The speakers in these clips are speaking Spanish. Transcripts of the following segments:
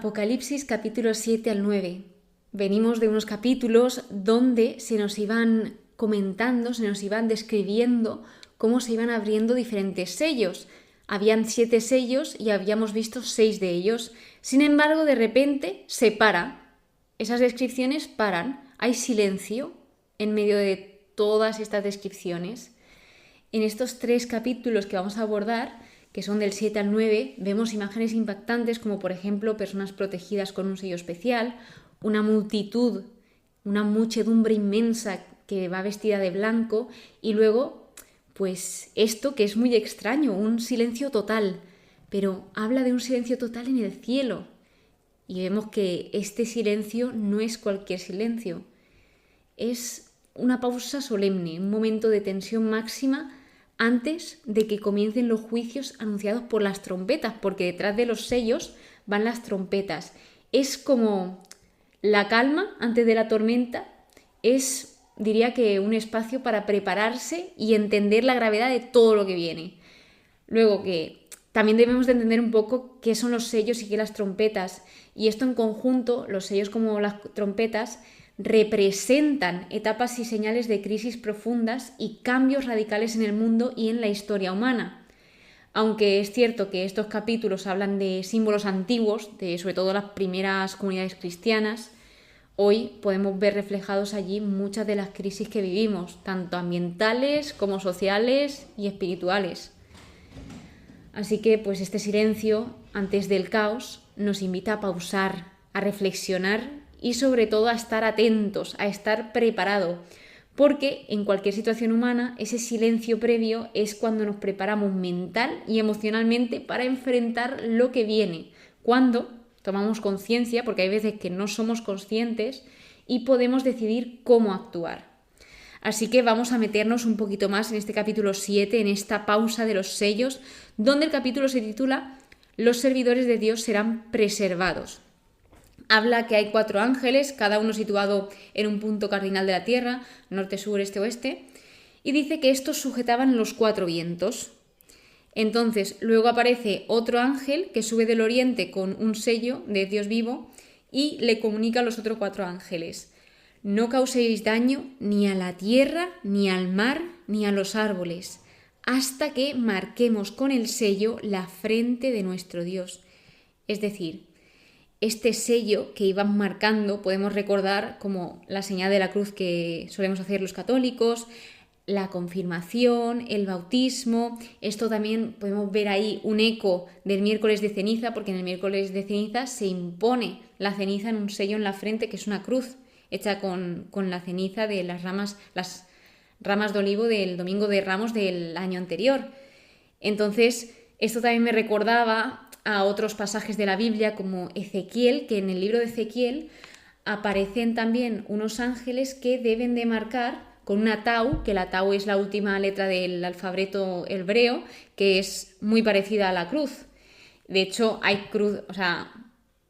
Apocalipsis capítulos 7 al 9. Venimos de unos capítulos donde se nos iban comentando, se nos iban describiendo cómo se iban abriendo diferentes sellos. Habían 7 sellos y habíamos visto 6 de ellos. Sin embargo, de repente se para. Esas descripciones paran. Hay silencio en medio de todas estas descripciones. En estos 3 capítulos que vamos a abordar, que son del 7 al 9, vemos imágenes impactantes como por ejemplo personas protegidas con un sello especial, una multitud, una muchedumbre inmensa que va vestida de blanco y luego pues esto que es muy extraño, un silencio total, pero habla de un silencio total en el cielo y vemos que este silencio no es cualquier silencio, es una pausa solemne, un momento de tensión máxima antes de que comiencen los juicios anunciados por las trompetas, porque detrás de los sellos van las trompetas. Es como la calma antes de la tormenta, diría que un espacio para prepararse y entender la gravedad de todo lo que viene. Luego que también debemos de entender un poco qué son los sellos y qué las trompetas, y esto en conjunto, los sellos como las trompetas, representan etapas y señales de crisis profundas y cambios radicales en el mundo y en la historia humana. Aunque es cierto que estos capítulos hablan de símbolos antiguos, de sobre todo las primeras comunidades cristianas, hoy podemos ver reflejados allí muchas de las crisis que vivimos, tanto ambientales como sociales y espirituales. Así que pues este silencio antes del caos nos invita a pausar, a reflexionar y sobre todo a estar atentos, a estar preparado, porque en cualquier situación humana ese silencio previo es cuando nos preparamos mental y emocionalmente para enfrentar lo que viene, cuando tomamos conciencia, porque hay veces que no somos conscientes y podemos decidir cómo actuar. Así que vamos a meternos un poquito más en este capítulo 7, en esta pausa de los sellos, donde el capítulo se titula Los servidores de Dios serán preservados. Habla que hay 4 ángeles, cada uno situado en un punto cardinal de la tierra, norte, sur, este, oeste, y dice que estos sujetaban los 4 vientos. Entonces, luego aparece otro ángel que sube del oriente con un sello de Dios vivo y le comunica a los otros 4 ángeles: no causéis daño ni a la tierra, ni al mar, ni a los árboles, hasta que marquemos con el sello la frente de nuestro Dios. Es decir, este sello que iban marcando podemos recordar como la señal de la cruz que solemos hacer los católicos, la confirmación, el bautismo. Esto también podemos ver ahí un eco del miércoles de ceniza, porque en el miércoles de ceniza se impone la ceniza en un sello en la frente que es una cruz hecha con la ceniza de las ramas de olivo del Domingo de Ramos del año anterior. Entonces, esto también me recordaba a otros pasajes de la Biblia como Ezequiel, que en el libro de Ezequiel aparecen también unos ángeles que deben de marcar con una tau, que la tau es la última letra del alfabeto hebreo, que es muy parecida a la cruz. De hecho, hay cruz,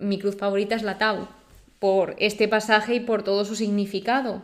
mi cruz favorita es la tau, por este pasaje y por todo su significado.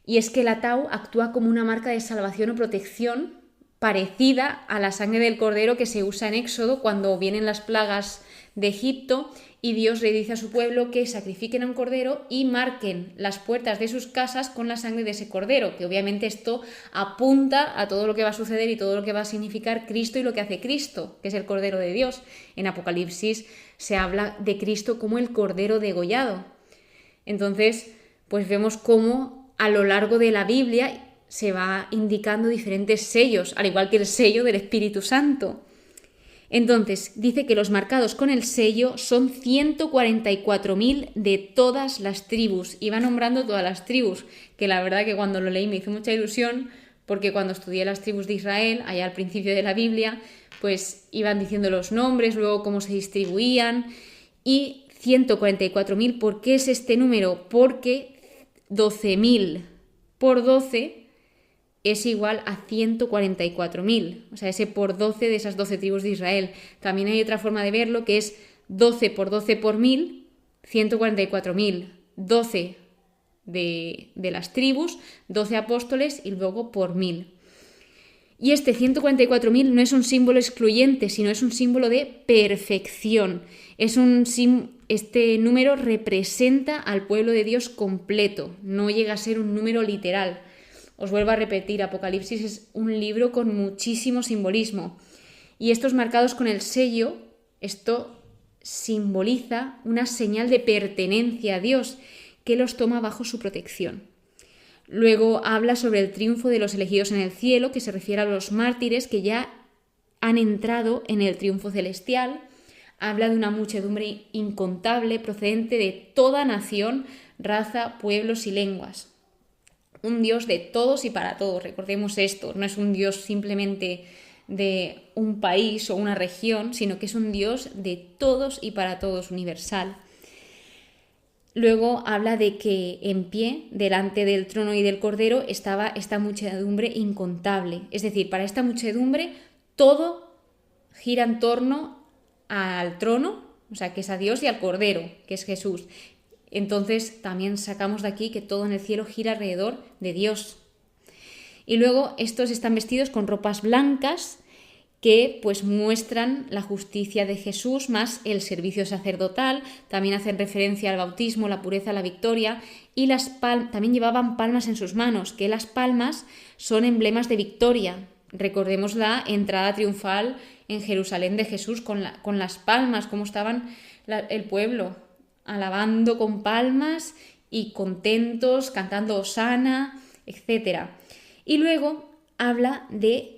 Y es que la tau actúa como una marca de salvación o protección parecida a la sangre del cordero que se usa en Éxodo cuando vienen las plagas de Egipto y Dios le dice a su pueblo que sacrifiquen a un cordero y marquen las puertas de sus casas con la sangre de ese cordero, que obviamente esto apunta a todo lo que va a suceder y todo lo que va a significar Cristo y lo que hace Cristo, que es el Cordero de Dios. En Apocalipsis se habla de Cristo como el Cordero degollado. Entonces, pues vemos cómo a lo largo de la Biblia se va indicando diferentes sellos, al igual que el sello del Espíritu Santo. Entonces, dice que los marcados con el sello son 144.000 de todas las tribus. Y va nombrando todas las tribus, que la verdad que cuando lo leí me hizo mucha ilusión, porque cuando estudié las tribus de Israel, allá al principio de la Biblia, pues iban diciendo los nombres, luego cómo se distribuían. Y 144.000, ¿por qué es este número? Porque 12.000 por 12 es igual a 144.000, o sea, ese por 12 de esas 12 tribus de Israel. También hay otra forma de verlo que es 12 por 12 por 1000, 144.000, 12 de las tribus, 12 apóstoles y luego por 1000. Y este 144.000 no es un símbolo excluyente, sino es un símbolo de perfección. Este número representa al pueblo de Dios completo, no llega a ser un número literal. Os vuelvo a repetir, Apocalipsis es un libro con muchísimo simbolismo. Y estos marcados con el sello, esto simboliza una señal de pertenencia a Dios, que los toma bajo su protección. Luego habla sobre el triunfo de los elegidos en el cielo, que se refiere a los mártires que ya han entrado en el triunfo celestial. Habla de una muchedumbre incontable procedente de toda nación, raza, pueblos y lenguas. Un Dios de todos y para todos, recordemos esto, no es un Dios simplemente de un país o una región, sino que es un Dios de todos y para todos, universal. Luego habla de que en pie, delante del trono y del Cordero, estaba esta muchedumbre incontable. Es decir, para esta muchedumbre todo gira en torno al trono, o sea, que es a Dios, y al Cordero, que es Jesús. Entonces también sacamos de aquí que todo en el cielo gira alrededor de Dios. Y luego estos están vestidos con ropas blancas que pues muestran la justicia de Jesús más el servicio sacerdotal. También hacen referencia al bautismo, la pureza, la victoria, y también llevaban palmas en sus manos, que las palmas son emblemas de victoria. Recordemos la entrada triunfal en Jerusalén de Jesús con las palmas, cómo estaban el pueblo alabando con palmas y contentos, cantando hosana, etc. Y luego habla de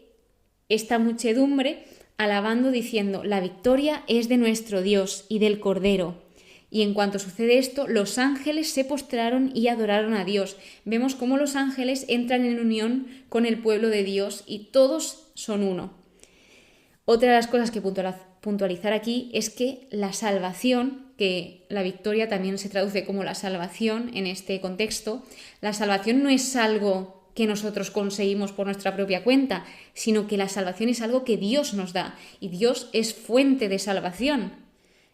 esta muchedumbre alabando diciendo: la victoria es de nuestro Dios y del Cordero. Y en cuanto sucede esto, los ángeles se postraron y adoraron a Dios. Vemos cómo los ángeles entran en unión con el pueblo de Dios y todos son uno. Otra de las cosas que puntualizar aquí es que la salvación, que la victoria también se traduce como la salvación en este contexto, la salvación no es algo que nosotros conseguimos por nuestra propia cuenta, sino que la salvación es algo que Dios nos da, y Dios es fuente de salvación.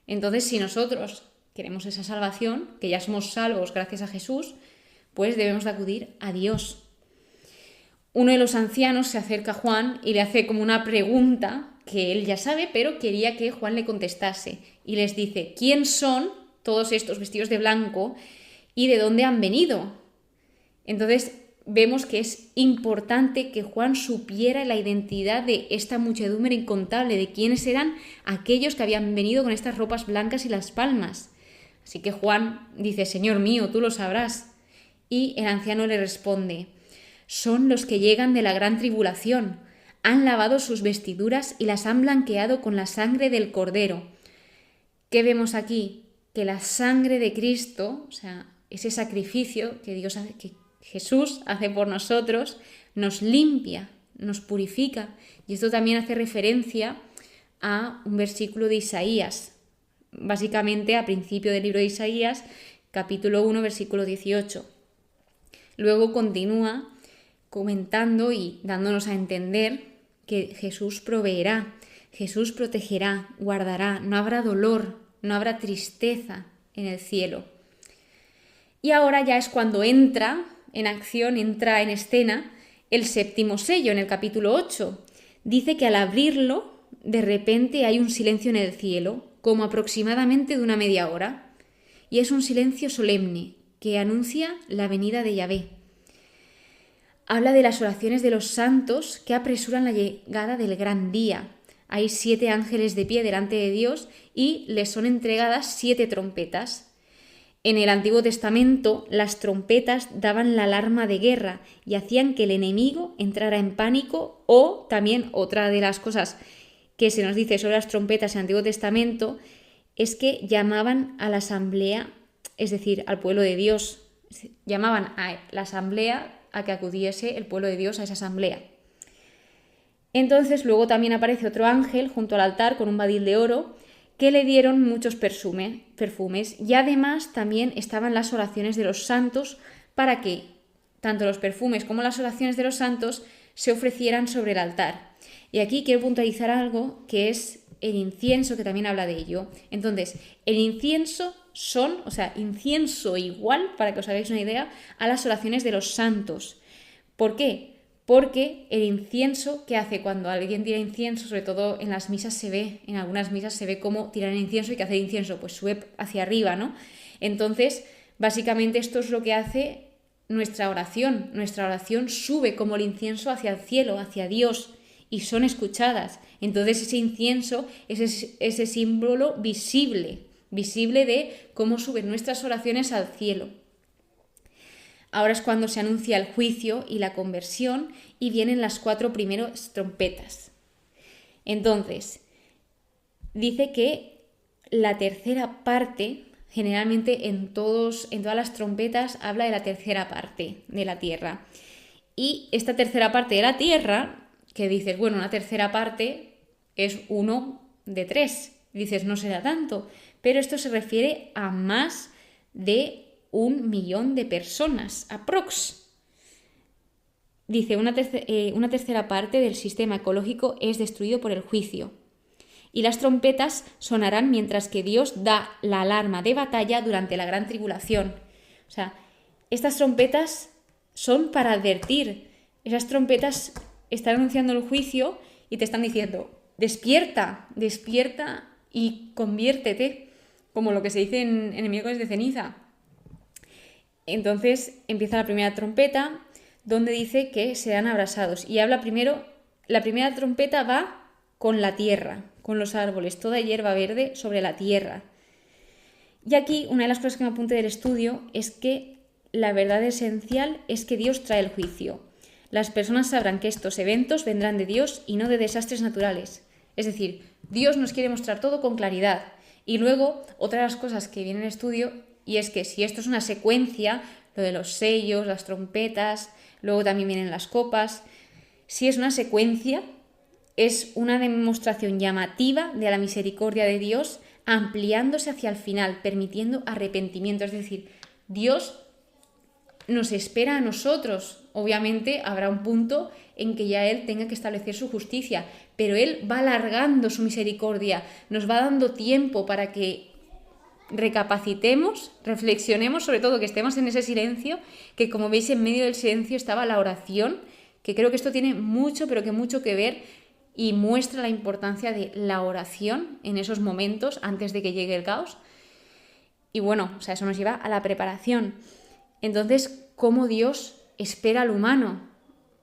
Entonces, si nosotros queremos esa salvación, que ya somos salvos gracias a Jesús, pues debemos de acudir a Dios. Uno de los ancianos se acerca a Juan y le hace como una pregunta que él ya sabe, pero quería que Juan le contestase, y les dice: ¿quién son todos estos vestidos de blanco y de dónde han venido? Entonces vemos que es importante que Juan supiera la identidad de esta muchedumbre incontable, de quiénes eran aquellos que habían venido con estas ropas blancas y las palmas. Así que Juan dice: Señor mío, tú lo sabrás. Y el anciano le responde: son los que llegan de la gran tribulación, han lavado sus vestiduras y las han blanqueado con la sangre del Cordero. ¿Qué vemos aquí? Que la sangre de Cristo, o sea, ese sacrificio que Jesús hace por nosotros, nos limpia, nos purifica. Y esto también hace referencia a un versículo de Isaías, básicamente a principio del libro de Isaías, capítulo 1, versículo 18. Luego continúa comentando y dándonos a entender que Jesús proveerá, Jesús protegerá, guardará, no habrá dolor, no habrá tristeza en el cielo. Y ahora ya es cuando entra en acción, entra en escena el séptimo sello en el capítulo 8. Dice que al abrirlo, de repente hay un silencio en el cielo, como aproximadamente de una media hora, y es un silencio solemne que anuncia la venida de Yahvé. Habla de las oraciones de los santos que apresuran la llegada del gran día. Hay 7 ángeles de pie delante de Dios y les son entregadas 7 trompetas. En el Antiguo Testamento, las trompetas daban la alarma de guerra y hacían que el enemigo entrara en pánico, o también otra de las cosas que se nos dice sobre las trompetas en el Antiguo Testamento es que llamaban a la asamblea, es decir, al pueblo de Dios, llamaban a la asamblea a que acudiese el pueblo de Dios a esa asamblea. Entonces luego también aparece otro ángel junto al altar con un badil de oro que le dieron muchos perfumes, y además también estaban las oraciones de los santos para que tanto los perfumes como las oraciones de los santos se ofrecieran sobre el altar. Y aquí quiero puntualizar algo que es el incienso, que también habla de ello. Entonces, el incienso incienso igual, para que os hagáis una idea, a las oraciones de los santos. ¿Por qué? porque el incienso, ¿qué hace cuando alguien tira incienso? Sobre todo en las misas se ve, en algunas misas se ve cómo tiran incienso y que hace incienso, pues sube hacia arriba, ¿no? Entonces, básicamente esto es lo que hace nuestra oración. Nuestra oración sube como el incienso hacia el cielo, hacia Dios, y son escuchadas. Entonces ese incienso es ese símbolo visible de cómo suben nuestras oraciones al cielo. Ahora es cuando se anuncia el juicio y la conversión y vienen las 4 primeras trompetas. Entonces, dice que la tercera parte, generalmente en todas las trompetas habla de la tercera parte de la tierra. Y esta tercera parte de la tierra, que dices, bueno, una tercera parte es 1 de 3. Dices, no será tanto, pero esto se refiere a más de 1 millón de personas, aprox. Dice, una tercera parte del sistema ecológico es destruido por el juicio. Y las trompetas sonarán mientras que Dios da la alarma de batalla durante la gran tribulación. O sea, estas trompetas son para advertir. Esas trompetas están anunciando el juicio y te están diciendo, despierta, despierta y conviértete, como lo que se dice en el miércoles de ceniza. Entonces empieza la primera trompeta, donde dice que serán abrasados. Y habla primero, la primera trompeta va con la tierra, con los árboles, toda hierba verde sobre la tierra. Y aquí una de las cosas que me apunté del estudio es que la verdad esencial es que Dios trae el juicio. Las personas sabrán que estos eventos vendrán de Dios y no de desastres naturales. Es decir, Dios nos quiere mostrar todo con claridad. Y luego, otra de las cosas que viene en el estudio, y es que si esto es una secuencia, lo de los sellos, las trompetas, luego también vienen las copas, si es una secuencia, es una demostración llamativa de la misericordia de Dios ampliándose hacia el final, permitiendo arrepentimiento. Es decir, Dios nos espera a nosotros. Obviamente habrá un punto en que ya Él tenga que establecer su justicia, pero Él va alargando su misericordia, nos va dando tiempo para que recapacitemos, reflexionemos, sobre todo que estemos en ese silencio, que como veis en medio del silencio estaba la oración, que creo que esto tiene mucho, pero que mucho que ver y muestra la importancia de la oración en esos momentos antes de que llegue el caos. Y bueno, o sea, eso nos lleva a la preparación. Entonces, ¿cómo Dios espera al humano?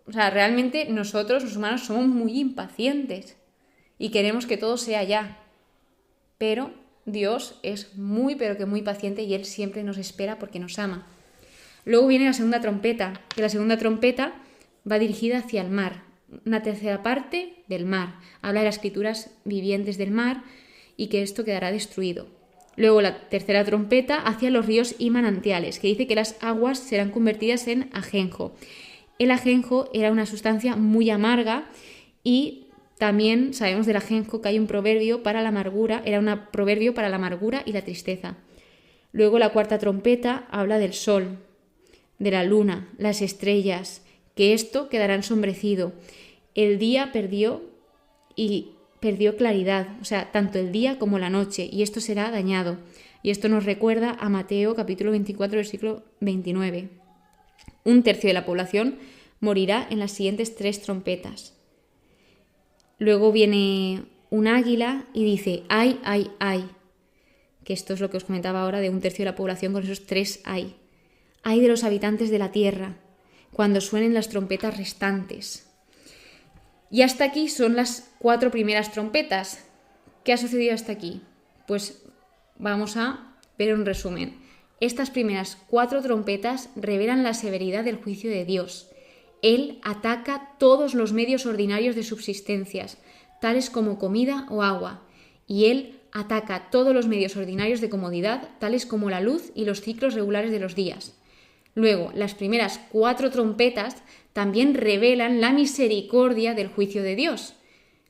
O sea, realmente nosotros, los humanos, somos muy impacientes y queremos que todo sea ya. Pero Dios es muy, pero que muy paciente y Él siempre nos espera porque nos ama. Luego viene la segunda trompeta, que la segunda trompeta va dirigida hacia el mar. Una tercera parte del mar. Habla de las criaturas vivientes del mar y que esto quedará destruido. Luego la tercera trompeta hacia los ríos y manantiales, que dice que las aguas serán convertidas en ajenjo. El ajenjo era una sustancia muy amarga y también sabemos del ajenjo que hay un proverbio para la amargura, era un proverbio para la amargura y la tristeza. Luego la cuarta trompeta habla del sol, de la luna, las estrellas, que esto quedará ensombrecido. El día perdió claridad, o sea, tanto el día como la noche, y esto será dañado. Y esto nos recuerda a Mateo capítulo 24, versículo 29. 1/3 de la población morirá en las siguientes 3 trompetas. Luego viene un águila y dice, ay, ay, ay, que esto es lo que os comentaba ahora de 1/3 de la población con esos 3 ay. Ay de los habitantes de la tierra, cuando suenen las trompetas restantes. Y hasta aquí son las 4 primeras trompetas. ¿Qué ha sucedido hasta aquí? Pues vamos a ver un resumen. Estas primeras 4 trompetas revelan la severidad del juicio de Dios. Él ataca todos los medios ordinarios de subsistencias, tales como comida o agua, y Él ataca todos los medios ordinarios de comodidad, tales como la luz y los ciclos regulares de los días. Luego, las primeras 4 trompetas también revelan la misericordia del juicio de Dios.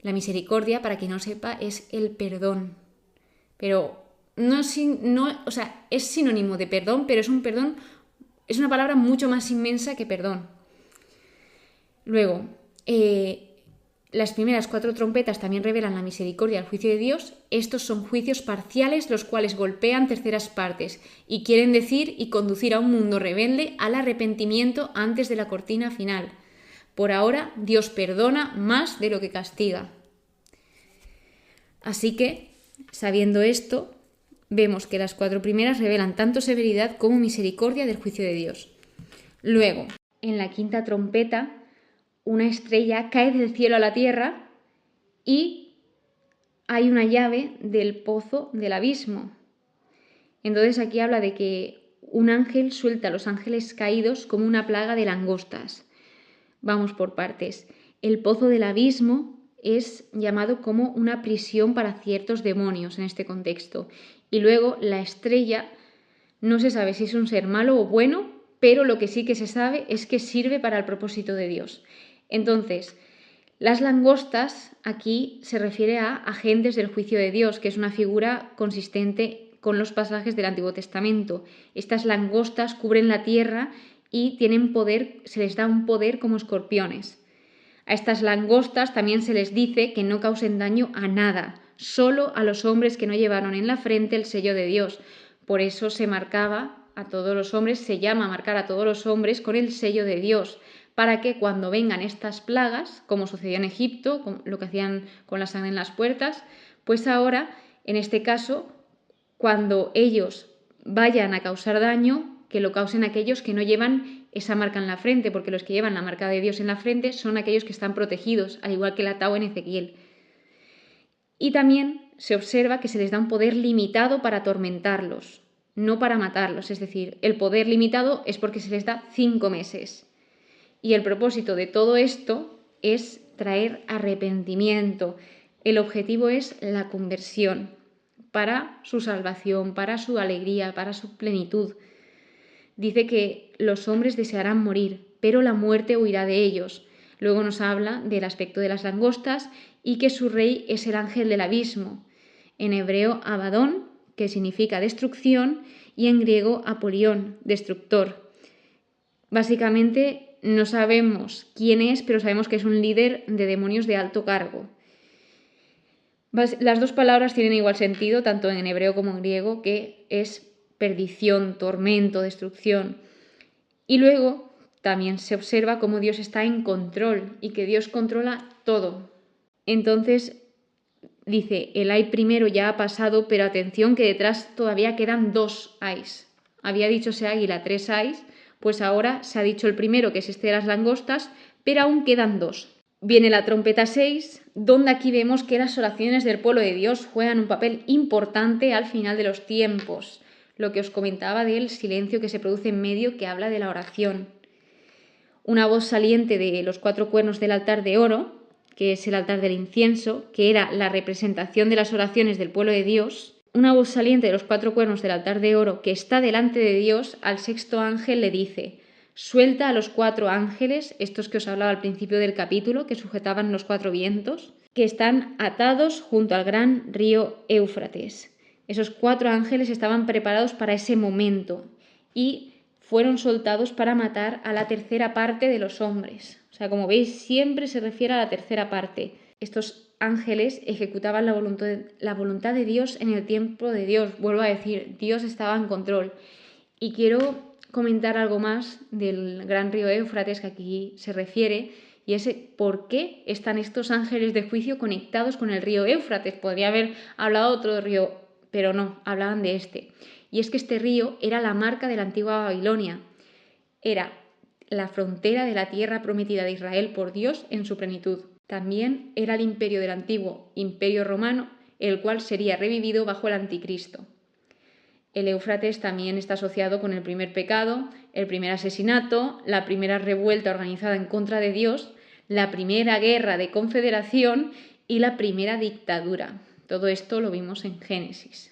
La misericordia, para quien no sepa, es el perdón. Pero es sinónimo de perdón, pero es un perdón, es una palabra mucho más inmensa que perdón. Luego, las primeras 4 trompetas también revelan la misericordia del juicio de Dios. Estos son juicios parciales, los cuales golpean terceras partes y quieren decir y conducir a un mundo rebelde al arrepentimiento antes de la cortina final. Por ahora, Dios perdona más de lo que castiga. Así que, sabiendo esto, vemos que las 4 primeras revelan tanto severidad como misericordia del juicio de Dios. Luego, en la 5ª trompeta, una estrella cae del cielo a la tierra y hay una llave del pozo del abismo. Entonces aquí habla de que un ángel suelta a los ángeles caídos como una plaga de langostas. Vamos por partes. El pozo del abismo es llamado como una prisión para ciertos demonios en este contexto. Y luego la estrella, no se sabe si es un ser malo o bueno, pero lo que sí que se sabe es que sirve para el propósito de Dios. Entonces, las langostas aquí se refiere a agentes del juicio de Dios, que es una figura consistente con los pasajes del Antiguo Testamento. Estas langostas cubren la tierra y tienen poder, se les da un poder como escorpiones. A estas langostas también se les dice que no causen daño a nada, solo a los hombres que no llevaron en la frente el sello de Dios. Por eso se marcaba a todos los hombres, se llama marcar a todos los hombres con el sello de Dios, para que cuando vengan estas plagas, como sucedió en Egipto, con lo que hacían con la sangre en las puertas, pues ahora, en este caso, cuando ellos vayan a causar daño, que lo causen aquellos que no llevan esa marca en la frente, porque los que llevan la marca de Dios en la frente son aquellos que están protegidos, al igual que el atao en Ezequiel. Y también se observa que se les da un poder limitado para atormentarlos, no para matarlos, es decir, el poder limitado es porque se les da 5 meses. Y el propósito de todo esto es traer arrepentimiento. El objetivo es la conversión para su salvación, para su alegría, para su plenitud. Dice que los hombres desearán morir, pero la muerte huirá de ellos. Luego nos habla del aspecto de las langostas y que su rey es el ángel del abismo. En hebreo, Abadón, que significa destrucción, y en griego, Apolión, destructor. Básicamente no sabemos quién es, pero sabemos que es un líder de demonios de alto cargo. Las 2 palabras tienen igual sentido, tanto en hebreo como en griego, que es perdición, tormento, destrucción. Y luego también se observa cómo Dios está en control y que Dios controla todo. Entonces dice, el ay primero ya ha pasado, pero atención que detrás todavía quedan 2 ayes. Había dicho ese águila 3 ayes, pues ahora se ha dicho el primero, que es este de las langostas, pero aún quedan 2. Viene la trompeta 6, donde aquí vemos que las oraciones del pueblo de Dios juegan un papel importante al final de los tiempos. Lo que os comentaba del silencio que se produce en medio, que habla de la oración. Una voz saliente de los 4 cuernos del altar de oro, que es el altar del incienso, que era la representación de las oraciones del pueblo de Dios. Una voz saliente de los 4 cuernos del altar de oro, que está delante de Dios, al 6.º ángel le dice: suelta a los 4 ángeles, estos que os hablaba al principio del capítulo, que sujetaban los 4 vientos, que están atados junto al gran río Éufrates. Esos 4 ángeles estaban preparados para ese momento y fueron soltados para matar a la 3ª parte de los hombres. O sea, como veis, siempre se refiere a la 3ª parte. Estos ángeles ejecutaban la voluntad de Dios en el tiempo de Dios. Vuelvo a decir, Dios estaba en control. Y quiero comentar algo más del gran río Éufrates que aquí se refiere, y es por qué están estos ángeles de juicio conectados con el río Éufrates. Podría haber hablado de otro río, pero no, hablaban de este. Y es que este río era la marca de la antigua Babilonia. Era la frontera de la tierra prometida de Israel por Dios en su plenitud. También era el imperio del antiguo imperio romano, el cual sería revivido bajo el anticristo. El Éufrates también está asociado con el primer pecado, el primer asesinato, la primera revuelta organizada en contra de Dios, la primera guerra de confederación y la primera dictadura. Todo esto lo vimos en Génesis.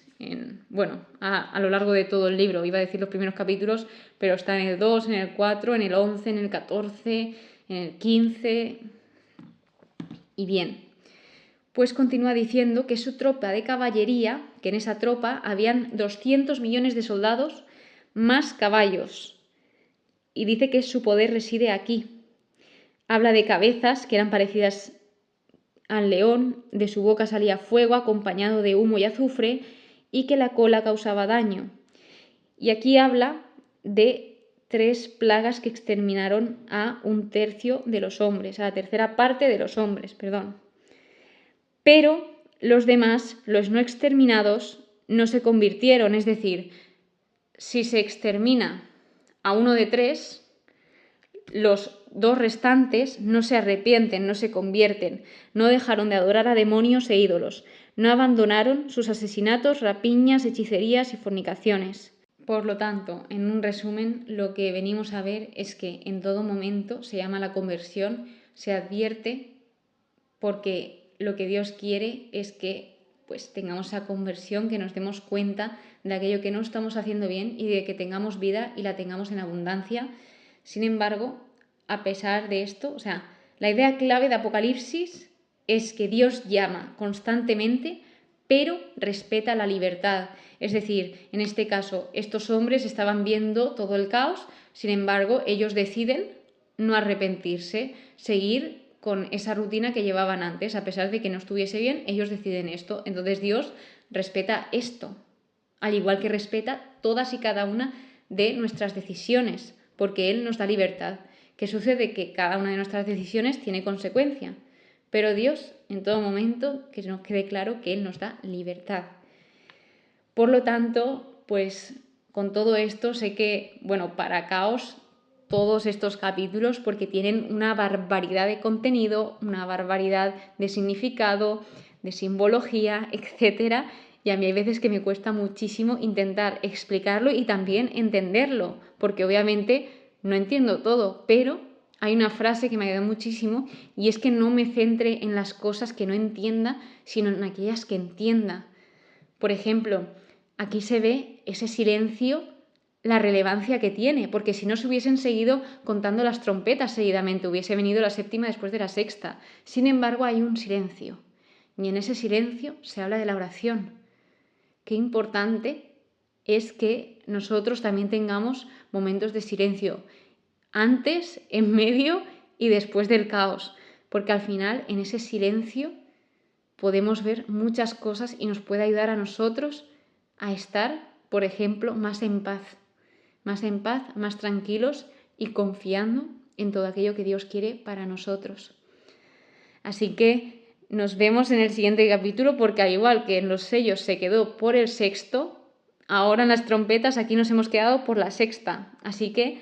A lo largo de todo el libro, iba a decir los primeros capítulos, pero está en el 2, en el 4, en el 11, en el 14, en el 15... Y bien, pues continúa diciendo que su tropa de caballería, que en esa tropa habían 200 millones de soldados más caballos. Y dice que su poder reside aquí. Habla de cabezas que eran parecidas al león, de su boca salía fuego acompañado de humo y azufre, y que la cola causaba daño. Y aquí habla de 3 plagas que exterminaron a 1/3 de los hombres, a la tercera parte de los hombres, perdón. Pero los demás, los no exterminados, no se convirtieron, es decir, si se extermina a 1 de 3, los 2 restantes no se arrepienten, no se convierten, no dejaron de adorar a demonios e ídolos, no abandonaron sus asesinatos, rapiñas, hechicerías y fornicaciones. Por lo tanto, en un resumen, lo que venimos a ver es que en todo momento se llama la conversión, se advierte, porque lo que Dios quiere es que pues tengamos esa conversión, que nos demos cuenta de aquello que no estamos haciendo bien y de que tengamos vida y la tengamos en abundancia. Sin embargo, a pesar de esto, la idea clave de Apocalipsis es que Dios llama constantemente, pero respeta la libertad. Es decir, en este caso, estos hombres estaban viendo todo el caos, sin embargo, ellos deciden no arrepentirse, seguir con esa rutina que llevaban antes, a pesar de que no estuviese bien, ellos deciden esto. Entonces Dios respeta esto, al igual que respeta todas y cada una de nuestras decisiones, porque Él nos da libertad. ¿Qué sucede? Que cada una de nuestras decisiones tiene consecuencia, pero Dios, en todo momento, que nos quede claro que Él nos da libertad. Por lo tanto, pues con todo esto sé que, para caos todos estos capítulos, porque tienen una barbaridad de contenido, una barbaridad de significado, de simbología, etc. Y a mí hay veces que me cuesta muchísimo intentar explicarlo y también entenderlo, porque obviamente no entiendo todo, pero hay una frase que me ayuda muchísimo y es que no me centre en las cosas que no entienda, sino en aquellas que entienda. Por ejemplo, aquí se ve ese silencio, la relevancia que tiene, porque si no se hubiesen seguido contando las trompetas seguidamente, hubiese venido la 7ª después de la 6ª. Sin embargo, hay un silencio, y en ese silencio se habla de la oración. Qué importante es que nosotros también tengamos momentos de silencio, antes, en medio y después del caos, porque al final en ese silencio podemos ver muchas cosas y nos puede ayudar a nosotros a estar, por ejemplo, más en paz, más tranquilos y confiando en todo aquello que Dios quiere para nosotros. Así que nos vemos en el siguiente capítulo, porque al igual que en los sellos se quedó por el 6º, ahora en las trompetas aquí nos hemos quedado por la 6ª. Así que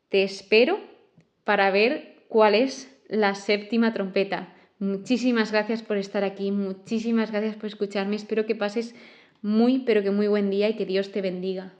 te espero para ver cuál es la 7ª trompeta. Muchísimas gracias por estar aquí, muchísimas gracias por escucharme. Espero que pases muy, pero que muy buen día y que Dios te bendiga.